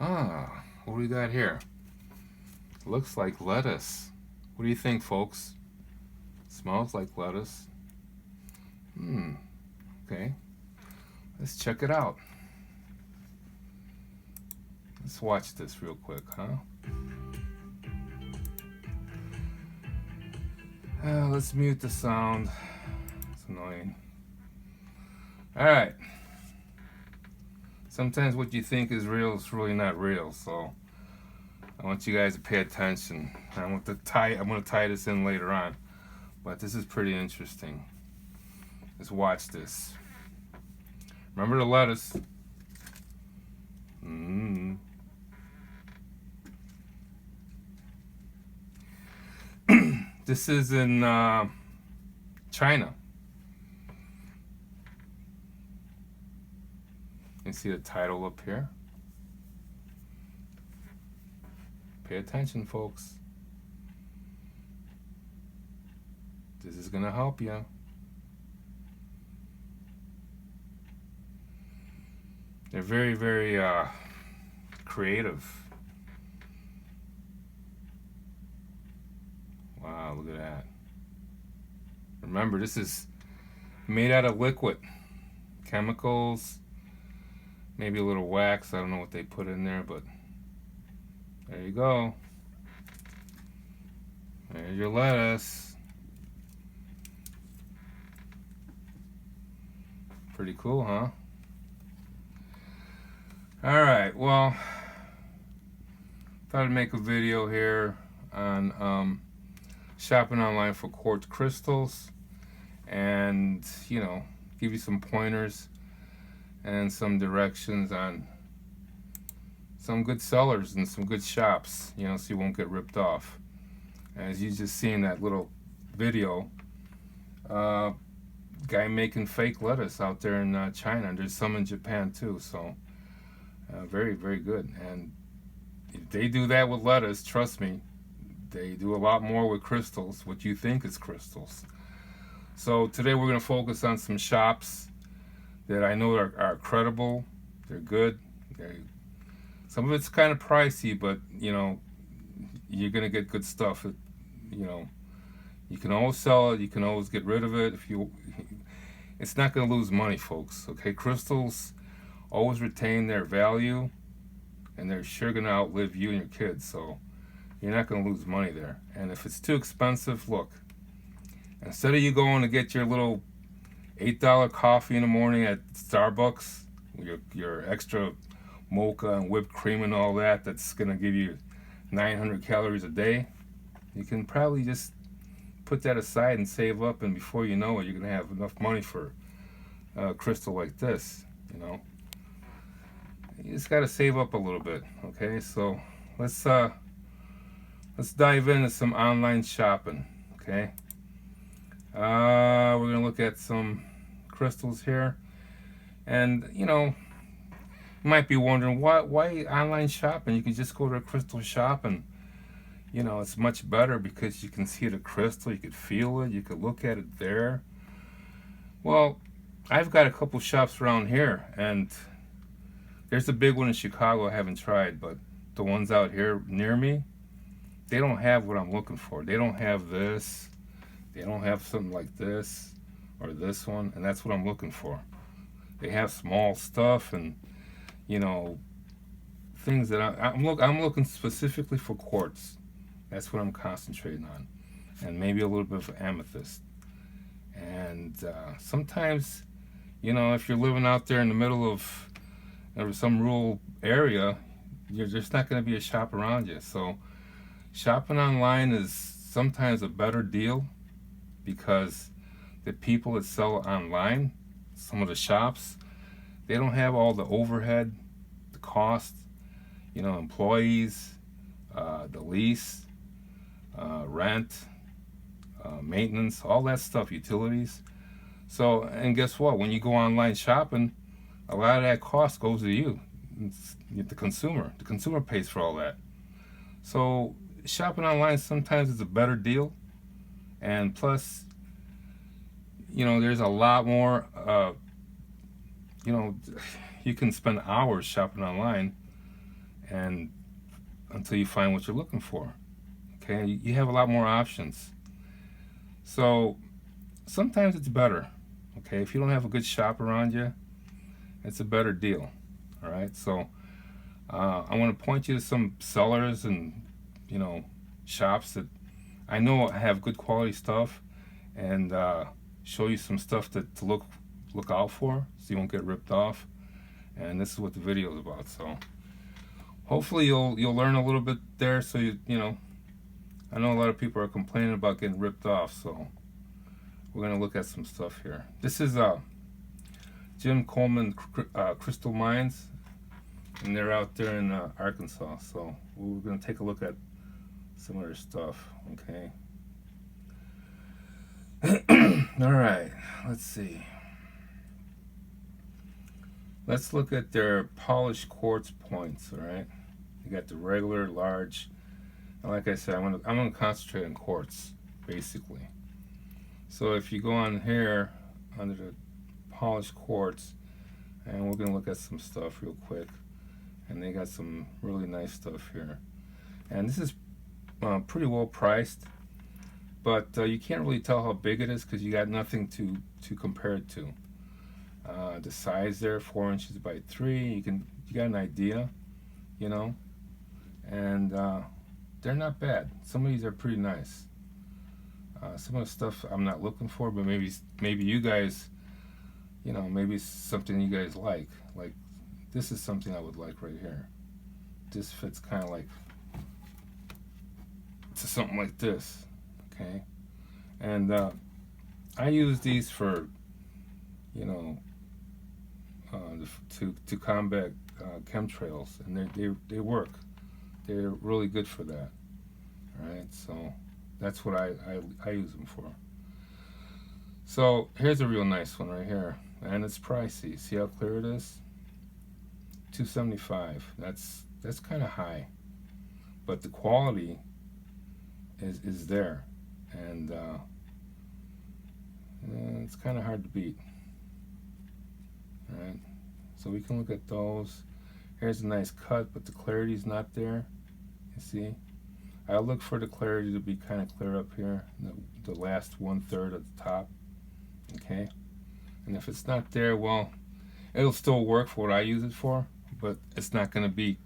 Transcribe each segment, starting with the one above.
Ah, what do we got here? Looks like lettuce. What do you think, folks? Smells like lettuce. Hmm, okay. Let's check it out. Let's watch this real quick, huh? Let's mute the sound. It's annoying. Alright. Sometimes what you think is real is really not real, so I want you guys to pay attention. I'm going to tie this in later on, but this is pretty interesting. Let's watch this. Remember the lettuce. This is in China. You see the title up here. Pay attention, folks. This is going to help you. They're very, very creative. Wow, look at that. Remember, this is made out of liquid. Chemicals, maybe a little wax. I don't know what they put in there, but there you go. There's your lettuce. Pretty cool, huh? Alright, well, thought I'd make a video here on shopping online for quartz crystals and, you know, give you some pointers and some directions on some good sellers and some good shops, you know, so you won't get ripped off. As you just seen that little video, guy making fake lettuce out there in China, and there's some in Japan too, so very, very good. And if they do that with lettuce, trust me, they do a lot more with crystals, what you think is crystals. So today we're going to focus on some shops that I know are credible, they're good. Some of it's kind of pricey, but you know, you're going to get good stuff. You know, you can always sell it, you can always get rid of it. It's not going to lose money, folks, okay? Crystals always retain their value, and they're sure going to outlive you and your kids, so you're not going to lose money there. And if it's too expensive, look, instead of you going to get your little $8 coffee in the morning at Starbucks, your extra mocha and whipped cream and all that, that's going to give you 900 calories a day, you can probably just put that aside and save up, and before you know it, you're going to have enough money for a crystal like this, you know. You just got to save up a little bit, okay? So let's dive into some online shopping, okay? We're going to look at some crystals here, and you know, you might be wondering why online shopping. You can just go to a crystal shop, and you know, it's much better because you can see the crystal, you could feel it, you could look at it there. Well, I've got a couple shops around here, and there's a big one in Chicago I haven't tried, but the ones out here near me, they don't have what I'm looking for. They don't have this, they don't have something like this or this one, and that's what I'm looking for. They have small stuff, and you know, things that I'm looking specifically for quartz. That's what I'm concentrating on, and maybe a little bit of amethyst. And sometimes, you know, if you're living out there in the middle of some rural area, there's not going to be a shop around you. So shopping online is sometimes a better deal because the people that sell online, some of the shops, they don't have all the overhead, the cost, you know, employees, the lease, rent, maintenance, all that stuff, utilities. So, and guess what? When you go online shopping, a lot of that cost goes to you, the consumer. The consumer pays for all that. So shopping online sometimes is a better deal, and plus, you know, there's a lot more, you know, you can spend hours shopping online, and until you find what you're looking for. Okay, you have a lot more options. So sometimes it's better. Okay, if you don't have a good shop around you, it's a better deal. All right, so I want to point you to some sellers and shops that I know have good quality stuff, and show you some stuff to look out for, so you won't get ripped off. And this is what the video is about. So hopefully you'll learn a little bit there. So I know a lot of people are complaining about getting ripped off. So we're gonna look at some stuff here. This is Jim Coleman crystal mines, and they're out there in Arkansas. So we're gonna take a look at some of their stuff. Okay. All right, let's see. Let's look at their polished quartz points. All right, you got the regular, large, and like I said, I'm gonna concentrate on quartz basically. So if you go on here under the polished quartz, and we're gonna look at some stuff real quick, and they got some really nice stuff here, and this is pretty well priced, but you can't really tell how big it is because you got nothing to compare it to. The size there, 4 inches by 3. You got an idea, and they're not bad. Some of these are pretty nice. Some of the stuff I'm not looking for, but maybe you guys, maybe it's something you guys like. Like this is something I would like right here. This fits kind of like to something like this, okay? And I use these for, to combat chemtrails, and they work. They're really good for that. All right, so that's what I use them for. So here's a real nice one right here, and it's pricey. See how clear it is? $275. That's kind of high, but the quality is there, and it's kind of hard to beat. All right, so we can look at those. Here's a nice cut, but the clarity's not there. You see, I look for the clarity to be kind of clear up here, the last 1/3 at the top. Okay, and if it's not there, well, it'll still work for what I use it for, but it's not going to be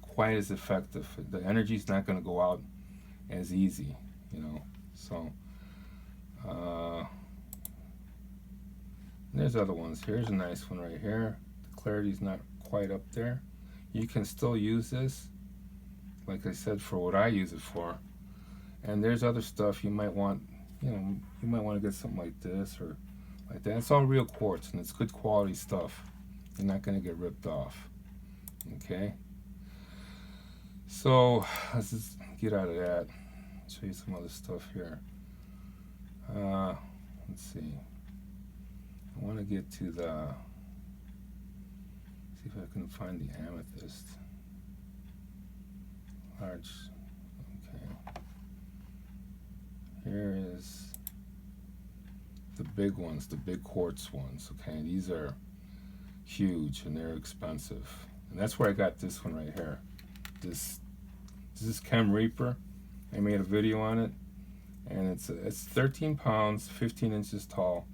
quite as effective. The energy's not going to go out as easy, so there's other ones. Here's a nice one right here. The clarity's not quite up there. You can still use this, like I said, for what I use it for. And there's other stuff you might want, you might want to get something like this or like that. It's all real quartz, and it's good quality stuff. You're not going to get ripped off. Okay, so let's just get out of that. Show you some other stuff here. Let's see. I want to get to see if I can find the amethyst. Large. Okay. Here is the big ones, the big quartz ones. Okay, these are huge and they're expensive, and that's where I got this one right here. This is Chem Reaper. I made a video on it, and it's 13 pounds, 15 inches tall,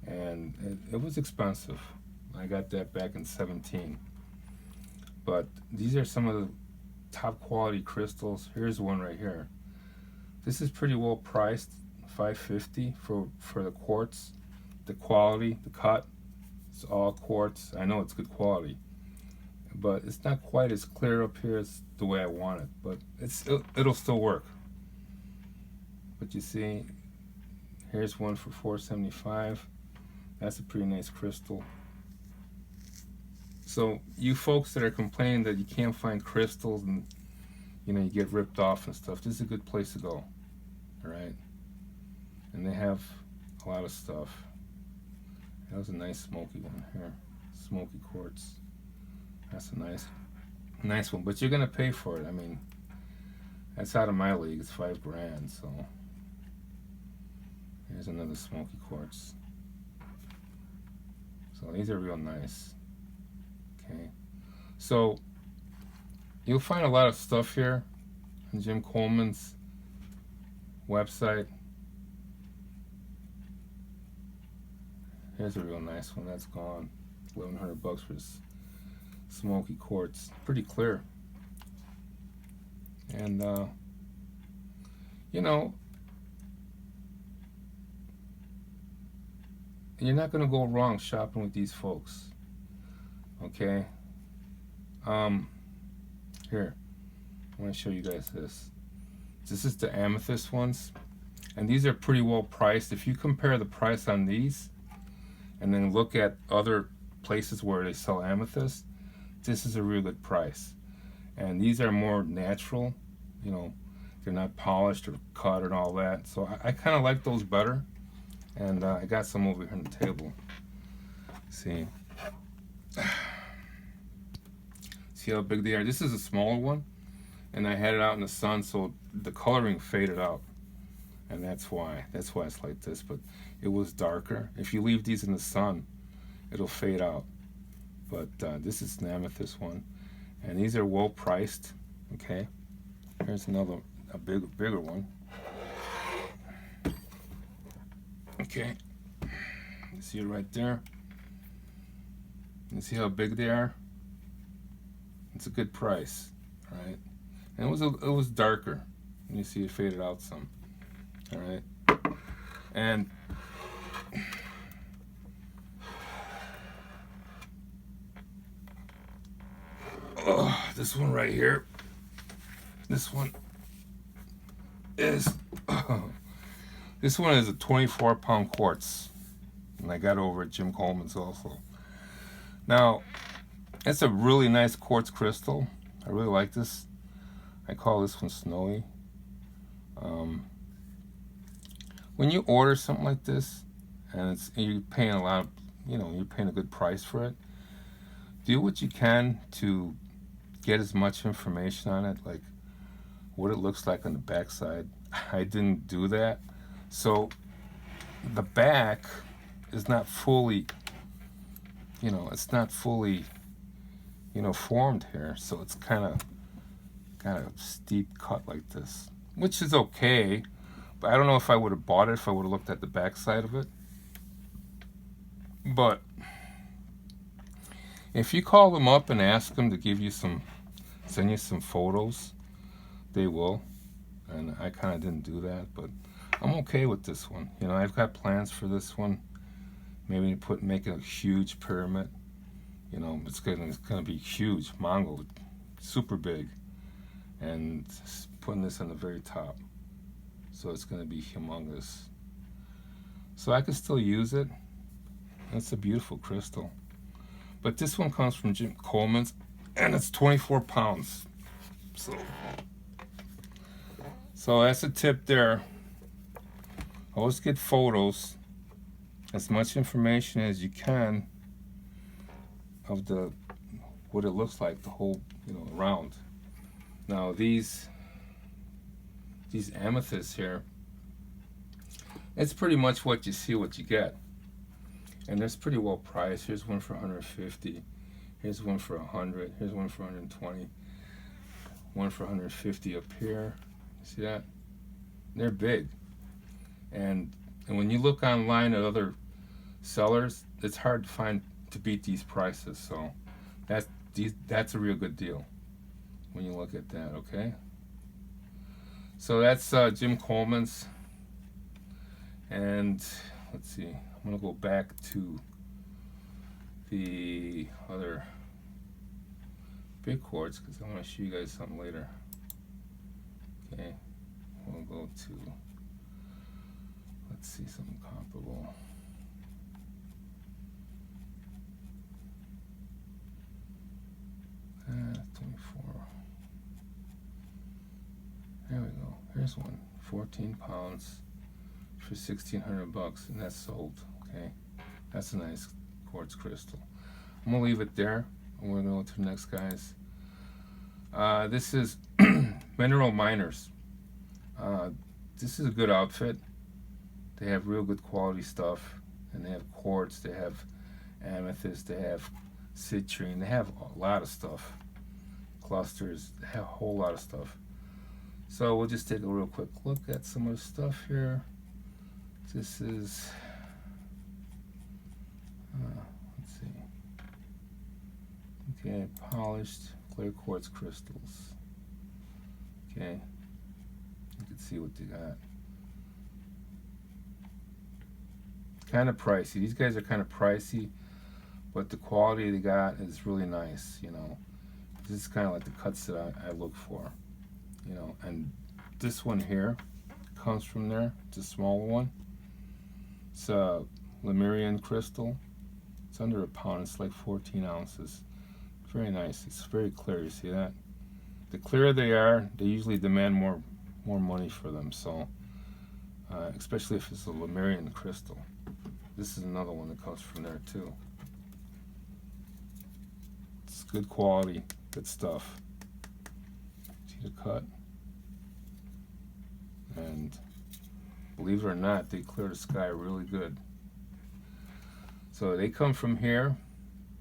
and it was expensive. I got that back in 17. But these are some of the top quality crystals. Here's one right here. This is pretty well priced, $550 for the quartz. The quality, the cut, it's all quartz. I know it's good quality, but it's not quite as clear up here as the way I want it, but it'll still work. But you see, here's one for $475. That's a pretty nice crystal. So you folks that are complaining that you can't find crystals and you get ripped off and stuff, this is a good place to go. All right, and they have a lot of stuff. That was a nice smoky one here, smoky quartz. That's a nice one, but you're gonna pay for it. I mean, that's out of my league. It's $5 grand. So here's another smoky quartz. So these are real nice. Okay, so You'll find a lot of stuff here on Jim Coleman's website. Here's a real nice one. That's gone. $1,100 for this smoky quartz. Pretty clear. And you know, you're not going to go wrong shopping with these folks. Okay. Here, I want to show you guys this. This is the amethyst ones, and these are pretty well priced. If you compare the price on these and then look at other places where they sell amethyst, this is a real good price. And these are more natural, you know, they're not polished or cut and all that. So I kind of like those better. And I got some over here on the table. See how big they are? This is a smaller one, and I had it out in the sun, so the coloring faded out, and that's why it's like this. But it was darker. If you leave these in the sun, it'll fade out. But this is an amethyst one, and these are well priced. Okay, here's another, a bigger one. Okay, you see it right there. You see how big they are? It's a good price, right? And it was darker. You see it faded out some. All right, and this one right here. This one is this one is a 24-pound quartz, and I got it over at Jim Coleman's also. Now, it's a really nice quartz crystal. I really like this. I call this one snowy. When you order something like this, and you're paying a lot of, you're paying a good price for it, do what you can to get as much information on it, like what it looks like on the back side. I didn't do that. So the back is not fully, it's not fully, formed here. So it's kind of got a steep cut like this, which is okay. But I don't know if I would have bought it if I would have looked at the back side of it. But if you call them up and ask them to send you some photos, they will. And I kind of didn't do that, but I'm okay with this one. I've got plans for this one. Maybe make a huge pyramid. It's gonna be huge, Mongol, super big, and putting this on the very top. So it's gonna be humongous. So I can still use it. It's a beautiful crystal. But this one comes from Jim Coleman's, and it's 24 pounds. So that's a tip there. Always get photos, as much information as you can of what it looks like, the whole, around. Now these amethysts here, it's pretty much what you see, what you get. And it's pretty well priced. Here's one for 150. Here's one for 100. Here's one for 120. One for 150 up here. See that? They're big. And when you look online at other sellers, it's hard to beat these prices. So that's a real good deal when you look at that. Okay. So that's Jim Coleman's. And let's see. I'm gonna go back to the other big quartz because I want to show you guys something later. Okay, we'll go to, let's see, something comparable. Ah, 24. There we go. Here's one. 14 pounds for $1,600, and that's sold. Okay, that's a nice quartz crystal. I'm gonna leave it there, and we're gonna go to the next guys. This is Mineral Miners. This is a good outfit. They have real good quality stuff, and they have quartz, they have amethyst, they have citrine, they have a lot of stuff. clusters, they have a whole lot of stuff. So we'll just take a real quick look at some of the stuff here. This is, let's see. Okay, polished clear quartz crystals. Okay, you can see what they got. Kind of pricey. These guys are kind of pricey, but the quality they got is really nice. You know, this is kind of like the cuts that I look for. You know, and this one here comes from there. It's a smaller one. It's a Lemurian crystal. It's under a pound. It's like 14 ounces. Very nice. It's very clear. You see that? The clearer they are, they usually demand more money for them. So, especially if it's a Lemurian crystal. This is another one that comes from there too. It's good quality, good stuff. See the cut? And believe it or not, they clear the sky really good. So they come from here.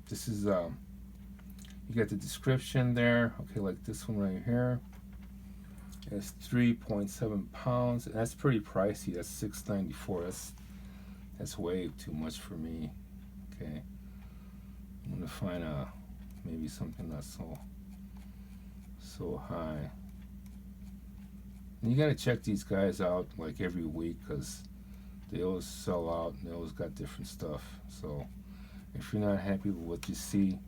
This is you got the description there. Okay, like this one right here. It's 3.7 pounds. That's pretty pricey. That's $6.94. That's way too much for me. Okay, I'm gonna find maybe something that's so high. And you gotta check these guys out like every week, because they always sell out and they always got different stuff. So if you're not happy with what you see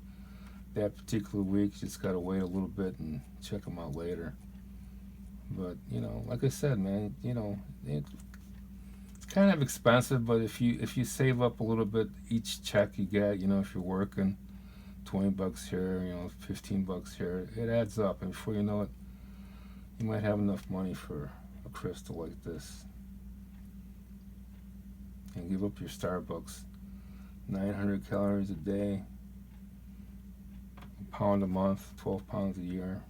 that particular week, you just gotta wait a little bit and check them out later. But you know, like I said, man, you know, it's kind of expensive, but if you save up a little bit each check you get, you know, if you're working 20 bucks here, you know, 15 bucks here, it adds up, and before you know it, you might have enough money for a crystal like this. And give up your Starbucks. 900 calories a day, a pound a month, 12 pounds a year.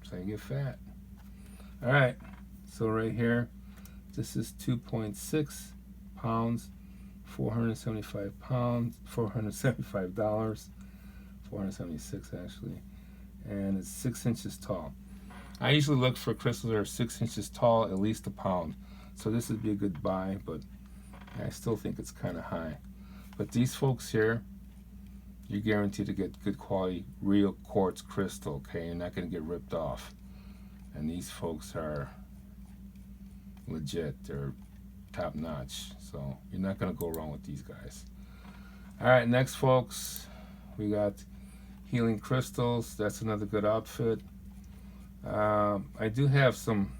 So you get fat. All right, so right here, this is 2.6 pounds, 475 pounds, $476 actually, and it's 6 inches tall. I usually look for crystals that are 6 inches tall, at least a pound. So this would be a good buy, but I still think it's kind of high. But these folks here, you're guaranteed to get good quality, real quartz crystal, okay? You're not going to get ripped off. And these folks are legit. They're top notch. So you're not going to go wrong with these guys. All right, next, folks, we got Healing Crystals. That's another good outfit. I do have something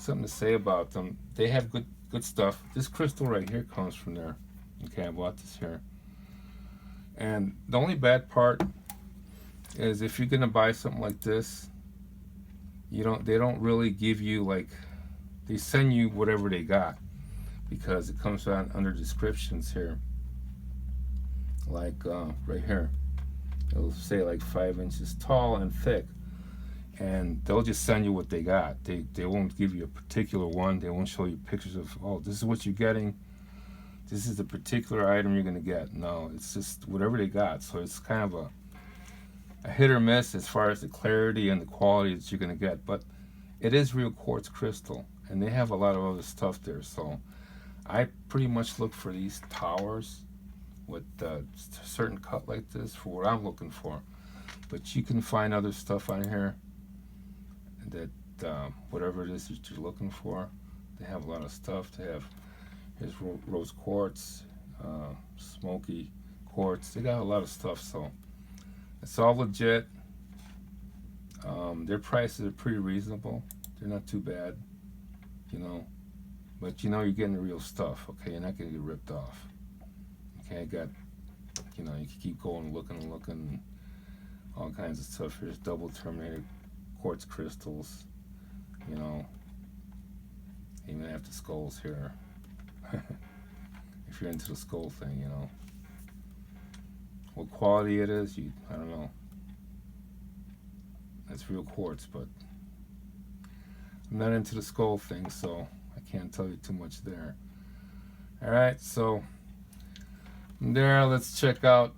to say about them. They have good stuff. This crystal right here comes from there. Okay, I bought this here. And the only bad part is if you're gonna buy something like this, they don't really give you, like, they send you whatever they got, because it comes out under descriptions here. Like right here, it'll say like 5 inches tall and thick. And they'll just send you what they got. They won't give you a particular one. They won't show you pictures of, oh, this is what you're getting. This is the particular item you're going to get. No, it's just whatever they got. So it's kind of a hit or miss as far as the clarity and the quality that you're going to get. But it is real quartz crystal, and they have a lot of other stuff there. So I pretty much look for these towers with a certain cut like this for what I'm looking for. But you can find other stuff on here that whatever it is that you're looking for, they have a lot of stuff. They have here's rose quartz, smoky quartz. They got a lot of stuff, so it's all legit. Their prices are pretty reasonable. They're not too bad, you know. But you know you're getting the real stuff. Okay, you're not gonna get ripped off. Okay, I got, you know, you can keep going, looking and looking. All kinds of stuff. Here's double terminated quartz crystals, you know, even have the skulls here. If you're into the skull thing, you know. What quality it is, I don't know. That's real quartz, but I'm not into the skull thing, so I can't tell you too much there. Alright, so from there, let's check out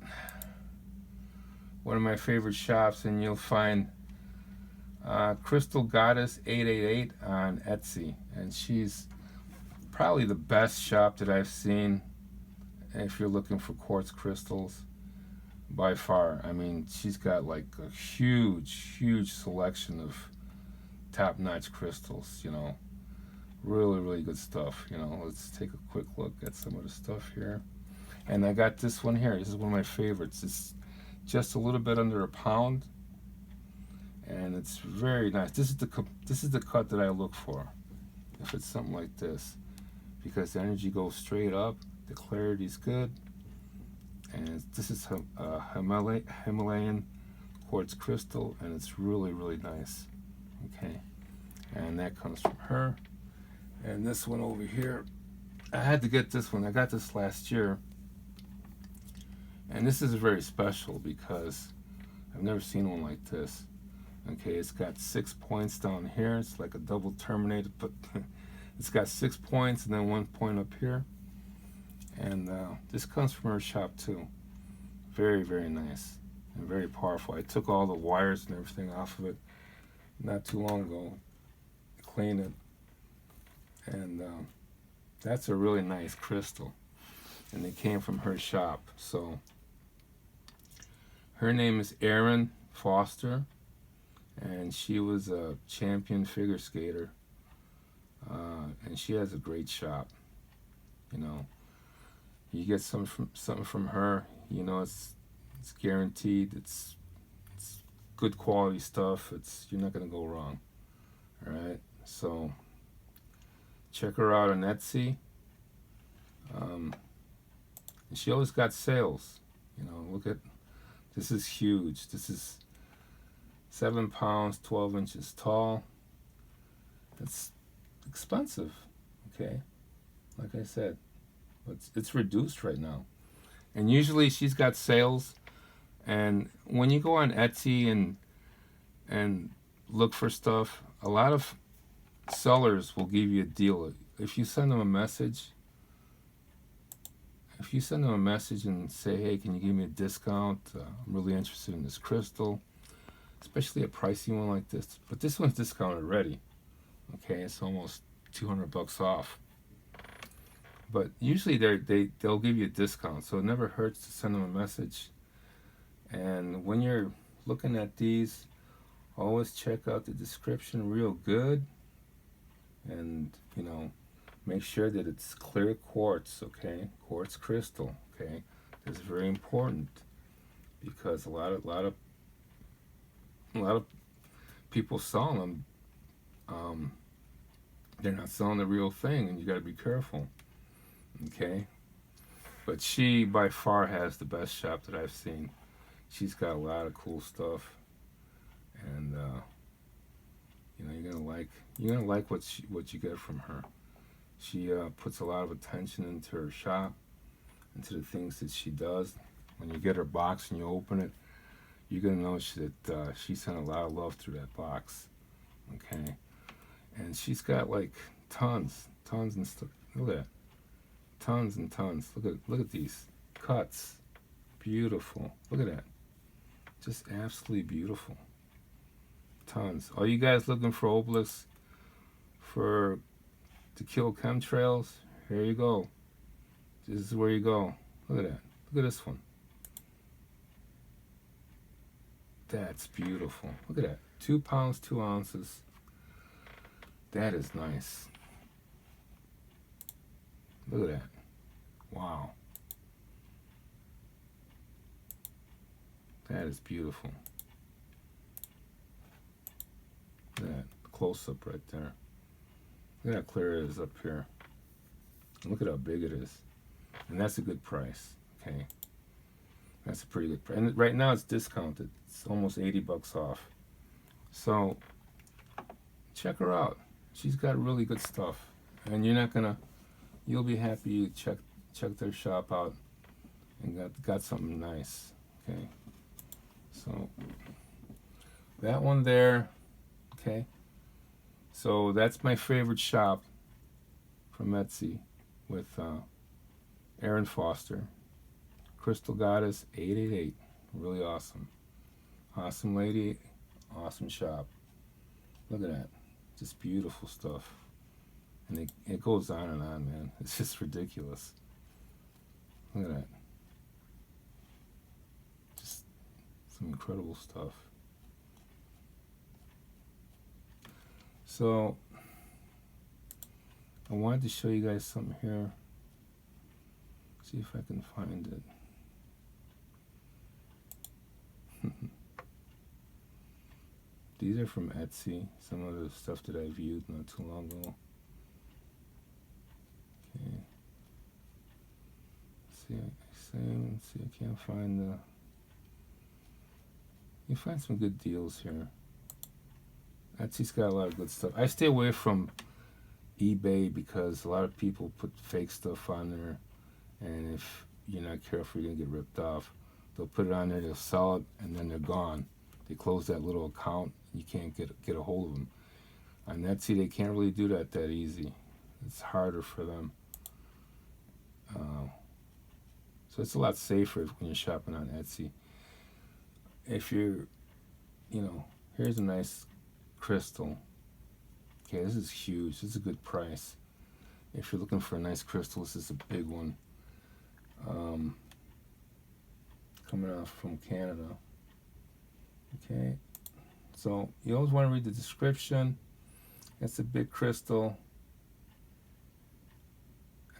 one of my favorite shops, and you'll find Crystal Goddess 888 on Etsy, and she's probably the best shop that I've seen if you're looking for quartz crystals by far. I mean, she's got like a huge selection of top-notch crystals, you know. Really good stuff, you know. Let's take a quick look at some of the stuff here. And I got this one here. This is one of my favorites. It's just a little bit under a pound, and it's very nice. This is the cut that I look for if it's something like this, because the energy goes straight up, the clarity's good, and this is a Himalayan quartz crystal, and it's really nice. Okay, and that comes from her. And this one over here, I had to get this one. I got this last year, and this is very special because I've never seen one like this. Okay, it's got 6 points down here. It's like a double terminated, but it's got 6 points and then 1 point up here. And this comes from her shop too. Very nice and very powerful. I took all the wires and everything off of it not too long ago, cleaned it, and that's a really nice crystal, and they came from her shop. So her name is Erin Foster, and she was a champion figure skater, and she has a great shop. You know, you get something from her, you know, it's guaranteed. It's good quality stuff. You're not gonna go wrong. All right, so check her out on Etsy. And she always got sales. You know, look at this, is huge. This is 7 pounds, 12 inches tall. It's expensive, okay? Like I said, but it's reduced right now. And usually she's got sales. And when you go on Etsy and look for stuff, a lot of sellers will give you a deal. If you send them a message, and say, hey, can you give me a discount? I'm really interested in this crystal, especially a pricey one like this. But this one's discounted already. Okay, it's almost $200 off. But usually they'll give you a discount, so it never hurts to send them a message. And when you're looking at these, always check out the description real good, and you know, make sure that it's clear quartz, okay? Quartz crystal, okay? This is very important because a lot of people selling them, they're not selling the real thing, and you got to be careful, okay? But she by far has the best shop that I've seen. She's got a lot of cool stuff, and you know, you're gonna like what you get from her. She puts a lot of attention into her shop, into the things that she does. When you get her box and you open it, you're gonna notice that she sent a lot of love through that box. Okay, and she's got like tons and stuff. Look at that, tons and tons. Look at these cuts, beautiful. Look at that, just absolutely beautiful. Tons. Are you guys looking for obelisks to kill chemtrails? Here you go. This is where you go. Look at that. Look at this one. That's beautiful. Look at that. 2 pounds, 2 ounces. That is nice. Look at that. Wow. That is beautiful. Look at that close up right there. Look at how clear it is up here. And look at how big it is. And that's a good price. Okay. That's a pretty good price. And right now it's discounted. It's almost $80 off. So check her out. She's got really good stuff. And you'll be happy you check their shop out and got something nice. Okay. So that one there. Okay, so that's my favorite shop from Etsy with Erin Foster, Crystal Goddess 888. Really awesome. Awesome lady, awesome shop. Look at that. Just beautiful stuff. And it goes on, man. It's just ridiculous. Look at that. Just some incredible stuff. So, I wanted to show you guys something here. See if I can find it. These are from Etsy, some of the stuff that I viewed not too long ago. Okay. See, I can't find the... You find some good deals here. Etsy's got a lot of good stuff. I stay away from eBay because a lot of people put fake stuff on there, and if you're not careful, you're gonna get ripped off. They'll put it on there, they'll sell it, and then they're gone. They close that little account, you can't get a hold of them. On Etsy, they can't really do that easy. It's harder for them. So it's a lot safer when you're shopping on Etsy. If you're, here's a nice crystal. Okay, this is huge. This is a good price. If you're looking for a nice crystal, this is a big one. Coming off from Canada. Okay, so you always want to read the description. It's a big crystal.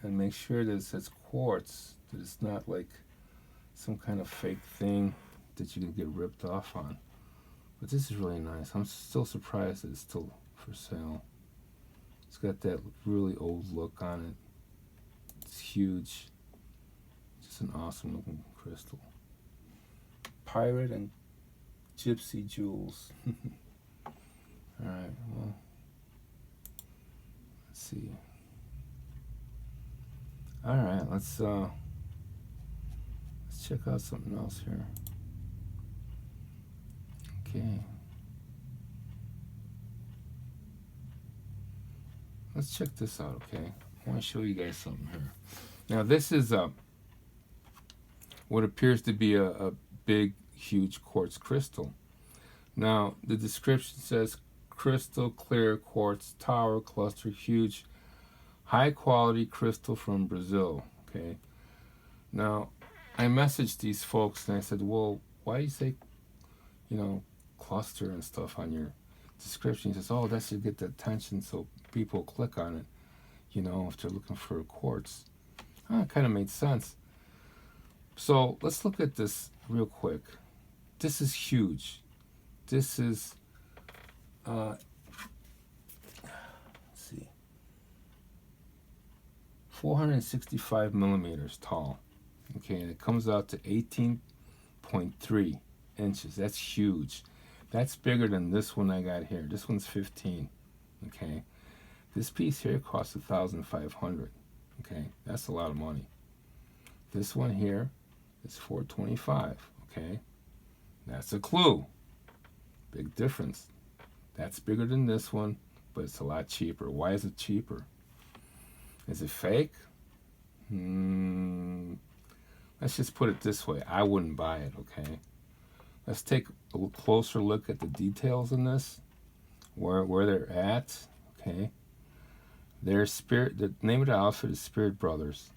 And make sure that it says quartz, that it's not like some kind of fake thing that you can get ripped off on. But this is really nice. I'm still surprised that it's still for sale. It's got that really old look on it. It's huge. Just an awesome looking crystal. Pirate and gypsy jewels. Alright, well, let's see. Alright, let's check out something else here. Okay. Let's check this out, okay? I want to show you guys something here. Now this is what appears to be a big, huge quartz crystal. Now the description says crystal clear quartz tower cluster, huge, high quality crystal from Brazil. Okay. Now I messaged these folks and I said, well, why do you say, cluster and stuff on your description? He says, oh, that should get the attention so people click on it, if they're looking for a quartz. It kind of made sense. So let's look at this real quick. This is huge. This is, let's see, 465 millimeters tall. Okay, and it comes out to 18.3 inches. That's huge. That's bigger than this one I got here. This one's 15. Okay, this piece here costs $1,500. Okay, that's a lot of money. This one here is $425. Okay, that's a clue. Big difference. That's bigger than this one, but it's a lot cheaper. Why is it cheaper? Is it fake? Let's just put it this way. I wouldn't buy it, okay? Let's take a closer look at the details in this, where they're at, okay? The name of the outfit is Spirit Brothers,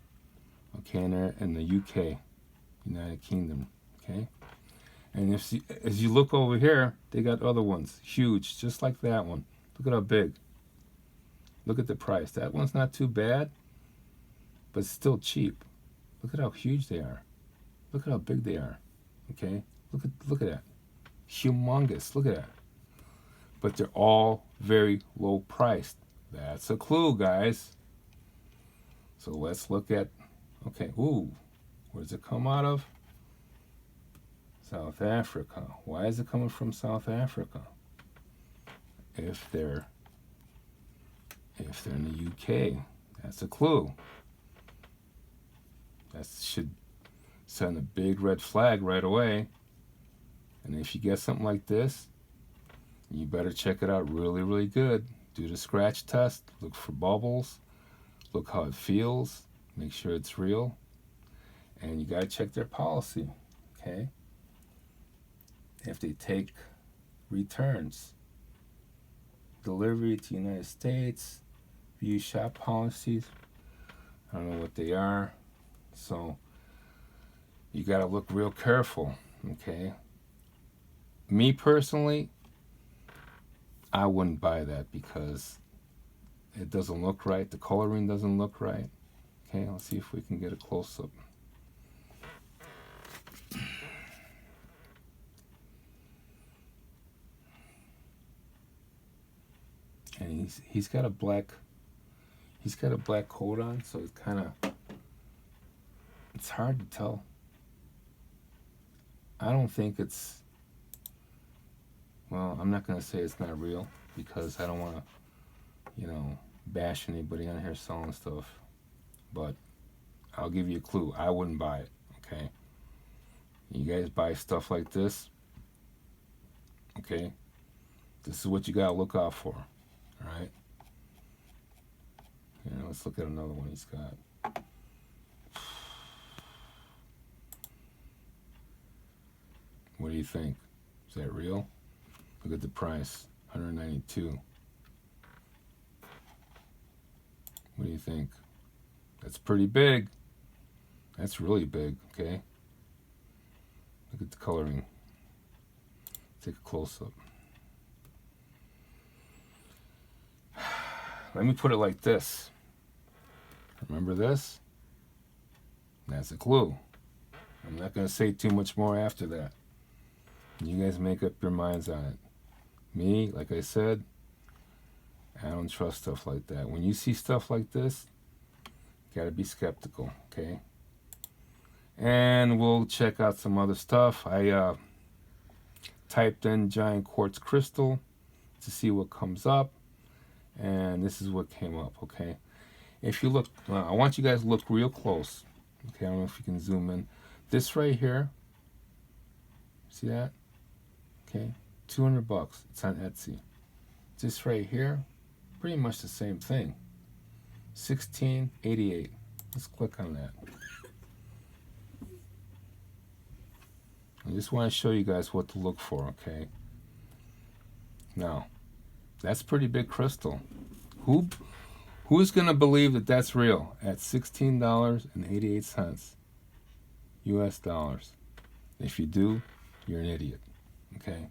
okay? And they're in the UK, United Kingdom, okay? And as you look over here, they got other ones, huge, just like that one. Look at how big. Look at the price. That one's not too bad, but it's still cheap. Look at how huge they are. Look at how big they are. Okay? Look at that. Humongous. Look at that. But they're all very low priced. That's a clue, guys. So let's look at, okay, where does it come out of? South Africa. Why is it coming from South Africa? If they're in the UK, that's a clue. That should send a big red flag right away. And if you get something like this, you better check it out really, really good. Do the scratch test, look for bubbles, look how it feels, make sure it's real, and you gotta check their policy, okay? if they take returns. Delivery to United States, view shop policies. I don't know what they are. So you got to look real careful, okay? Me personally, I wouldn't buy that because it doesn't look right. The coloring doesn't look right. Okay, let's see if we can get a close-up. And he's got a black coat on, so it's hard to tell. I don't think it's, well, I'm not going to say it's not real because I don't want to, bash anybody on here selling stuff. But I'll give you a clue. I wouldn't buy it, okay? You guys buy stuff like this, okay? This is what you got to look out for, all right? Let's look at another one he's got. What do you think? Is that real? Look at the price, $192. What do you think? That's pretty big. That's really big, okay? Look at the coloring. Take a close-up. Let me put it like this. Remember this? That's a clue. I'm not going to say too much more after that. You guys make up your minds on it. Me, like I said, I don't trust stuff like that. When you see stuff like this, you got to be skeptical, okay? And we'll check out some other stuff. I typed in giant quartz crystal to see what comes up. And this is what came up, okay? If you look, I want you guys to look real close. Okay, I don't know if you can zoom in. This right here, see that? Okay, $200. It's on Etsy. This right here, pretty much the same thing. $16.88. Let's click on that. I just want to show you guys what to look for, okay? Now, that's pretty big crystal. Who's going to believe that that's real at $16.88 US dollars? If you do, you're an idiot, okay?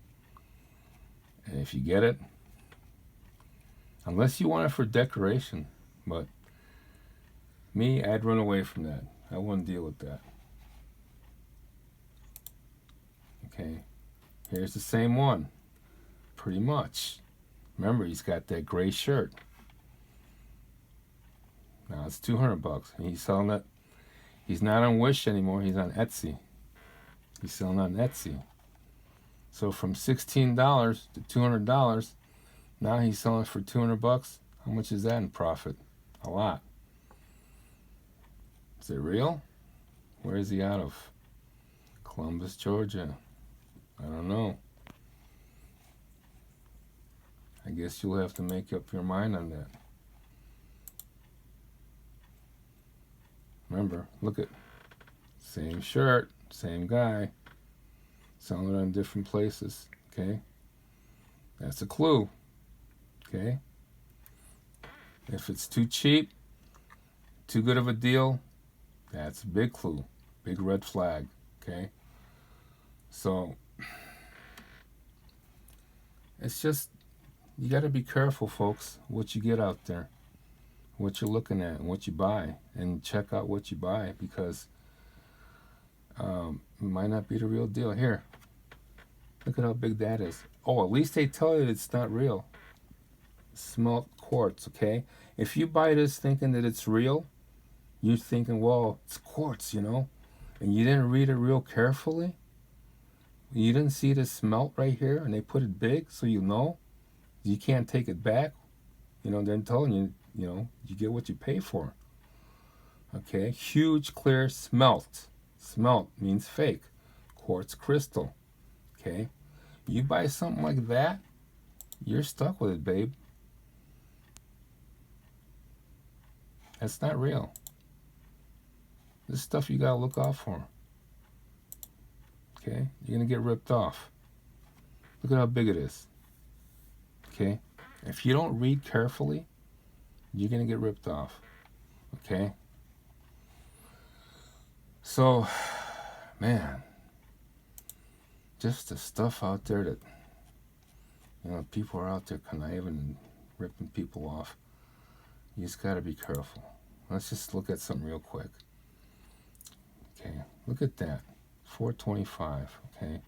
And if you get it, unless you want it for decoration, but me, I'd run away from that. I wouldn't deal with that. Okay, here's the same one, pretty much. Remember, he's got that gray shirt. Now it's $200, and he's selling it. He's not on Wish anymore. He's on Etsy. He's selling on Etsy. So from $16 to $200, now he's selling it for $200. How much is that in profit? A lot. Is it real? Where is he out of? Columbus, Georgia. I don't know. I guess you'll have to make up your mind on that. Remember, look at same shirt, same guy, selling it on different places, okay? That's a clue, okay? If it's too cheap, too good of a deal, that's a big clue, big red flag, okay? So, it's just, you got to be careful, folks, what you get out there, what you're looking at, and what you buy, and check out what you buy, because it might not be the real deal. Here, look at how big that is. Oh, at least they tell you it's not real. Smelt quartz, okay? If you buy this thinking that it's real, you're thinking, well, it's quartz, and you didn't read it real carefully. You didn't see this smelt right here, and they put it big, so you can't take it back. They're telling you, you get what you pay for. Okay, huge clear smelt. Smelt means fake. Quartz crystal. Okay, you buy something like that, you're stuck with it, babe. That's not real. This stuff you gotta look out for. Okay, you're gonna get ripped off. Look at how big it is. Okay? If you don't read carefully, you're going to get ripped off. Okay? So, man, just the stuff out there that, people are out there conniving and ripping people off. You just got to be careful. Let's just look at something real quick. Okay, look at that. 425, okay?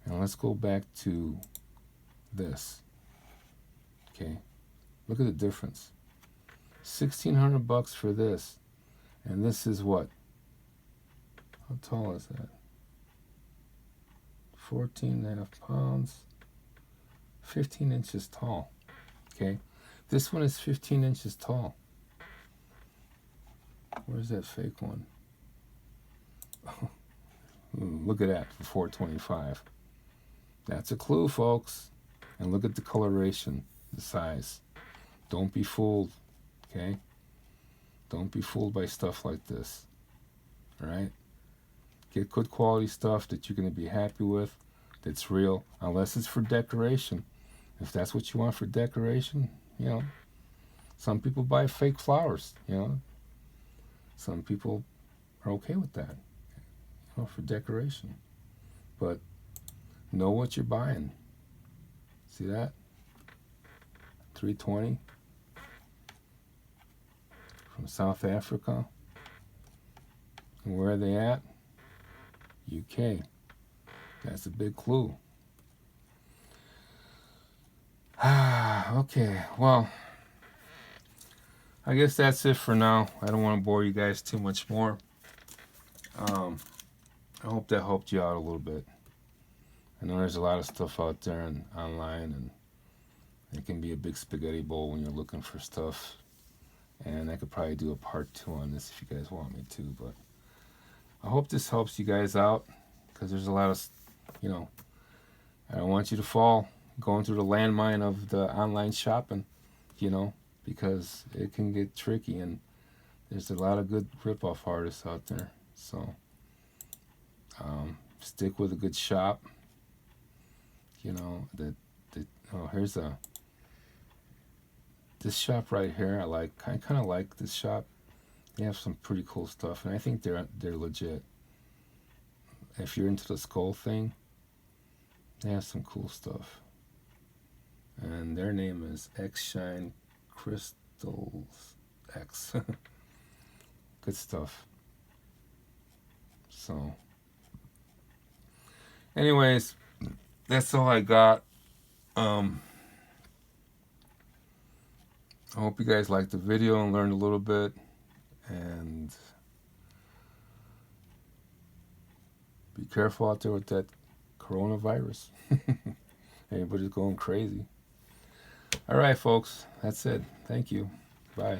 And let's go back to this. Okay? Look at the difference. $1,600 for this. And this is what? How tall is that? 14.5 pounds. 15 inches tall. Okay? This one is 15 inches tall. Where's that fake one? Look at that for 425. That's a clue, folks. And look at the coloration, the size. Don't be fooled, okay? Don't be fooled by stuff like this, all right? Get good quality stuff that you're going to be happy with, that's real, unless it's for decoration. If that's what you want for decoration, some people buy fake flowers, Some people are okay with that, for decoration. But know what you're buying. See that? 320 from South Africa. And where are they at? UK. That's a big clue. Okay, well, I guess that's it for now. I don't want to bore you guys too much more. I hope that helped you out a little bit. I know there's a lot of stuff out there and online, and it can be a big spaghetti bowl when you're looking for stuff. And I could probably do a part 2 on this if you guys want me to. But I hope this helps you guys out, because there's a lot of, I don't want you to fall going through the landmine of the online shopping, because it can get tricky, and there's a lot of good rip-off artists out there. So stick with a good shop. Here's this shop right here. I kind of like this shop. They have some pretty cool stuff, and I think they're legit. If you're into the skull thing, they have some cool stuff. And their name is X Shine Crystals X. Good stuff. So, anyways, that's all I got. I hope you guys liked the video and learned a little bit. And be careful out there with that coronavirus. Everybody's going crazy. All right, folks. That's it. Thank you. Bye.